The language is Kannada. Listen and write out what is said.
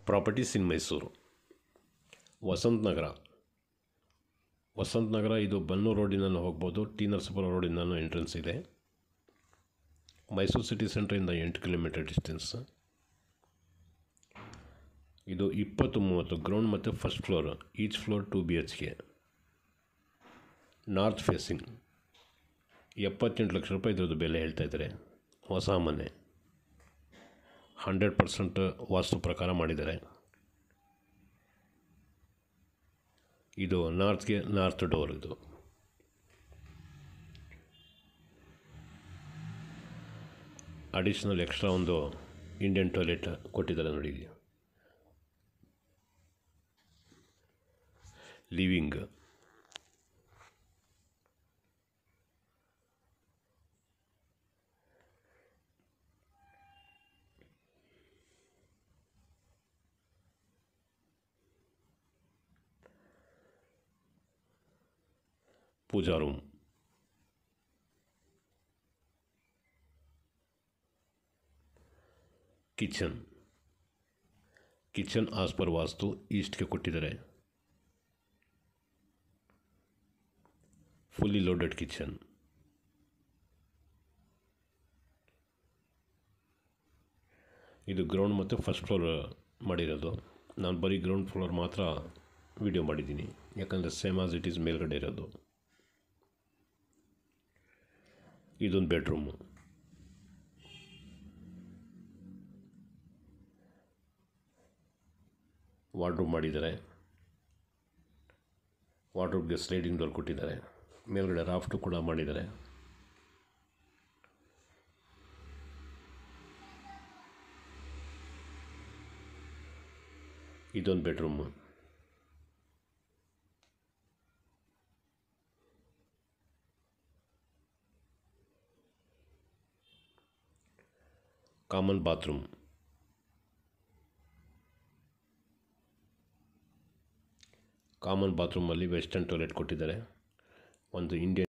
ಪ್ರಾಪರ್ಟೀಸ್ ಇನ್ ಮೈಸೂರು. ವಸಂತ ನಗರ ಇದು ಬನ್ನೂರು ರೋಡಿನಲ್ಲೂ ಹೋಗ್ಬೋದು, ಟಿ ನರಸೀಪುರ ರೋಡಿನಲ್ಲೂ ಎಂಟ್ರೆನ್ಸ್ ಇದೆ. ಮೈಸೂರು ಸಿಟಿ ಸೆಂಟ್ರಿಂದ 8 ಕಿಲೋಮೀಟರ್ ಡಿಸ್ಟೆನ್ಸ್. ಇದು 20-30 ಗ್ರೌಂಡ್ ಮತ್ತು first floor, each floor 2 BHK. North facing. 78 lakh ರೂಪಾಯಿ ಇದ್ರದ್ದು ಬೆಲೆ ಹೇಳ್ತಾಯಿದ್ದಾರೆ. ಹೊಸ ಮನೆ, 100% ವಾಸ್ತು ಪ್ರಕಾರ ಮಾಡಿದ್ದಾರೆ. ಇದು ನಾರ್ತ್ ಡೋರ್. ಇದು ಅಡಿಷ್ನಲ್ ಎಕ್ಸ್ಟ್ರಾ ಒಂದು ಇಂಡಿಯನ್ ಟಾಯ್ಲೆಟ್ ಕೊಟ್ಟಿದ್ದಾರೆ ನೋಡಿ. ಲಿವಿಂಗ್, ಪೂಜಾ ರೂಮ್, ಕಿಚನ್ ಆಸ್ ಪರ್ ವಾಸ್ತು ಈಸ್ಟ್ಗೆ ಕೊಟ್ಟಿದ್ದಾರೆ. Fully loaded kitchen. ಇದು ಗ್ರೌಂಡ್ ಮತ್ತು ಫಸ್ಟ್ ಫ್ಲೋರ್ ಮಾಡಿರೋದು. ನಾನು ಬರೀ ಗ್ರೌಂಡ್ ಫ್ಲೋರ್ ಮಾತ್ರ ವಿಡಿಯೋ ಮಾಡಿದ್ದೀನಿ, ಯಾಕಂದರೆ ಸೇಮ್ ಆಸ್ ಇಟ್ ಈಸ್ ಮೇಲ್ಗಡೆ ಇರೋದು. ಇದೊಂದು ಬೆಡ್ರೂಮು. ವಾರ್ಡ್ರೋಬ್ ಮಾಡಿದ್ದಾರೆ. ವಾರ್ಡ್ರೋಬ್ಗೆ ಸ್ಲೈಡಿಂಗ್ ಡೋರ್ ಕೊಟ್ಟಿದ್ದಾರೆ. ಮೇಲ್ಗಡೆ ರಾಫ್ಟು ಕೂಡ ಮಾಡಿದ್ದಾರೆ. ಇದೊಂದು ಬೆಡ್ರೂಮು. Common bathroom. ಕಾಮನ್ ಬಾತ್ರೂಮಲ್ಲಿ ವೆಸ್ಟರ್ನ್ ಟಾಯ್ಲೆಟ್ ಕೊಟ್ಟಿದ್ದಾರೆ. ಒಂದು ಇಂಡಿಯನ್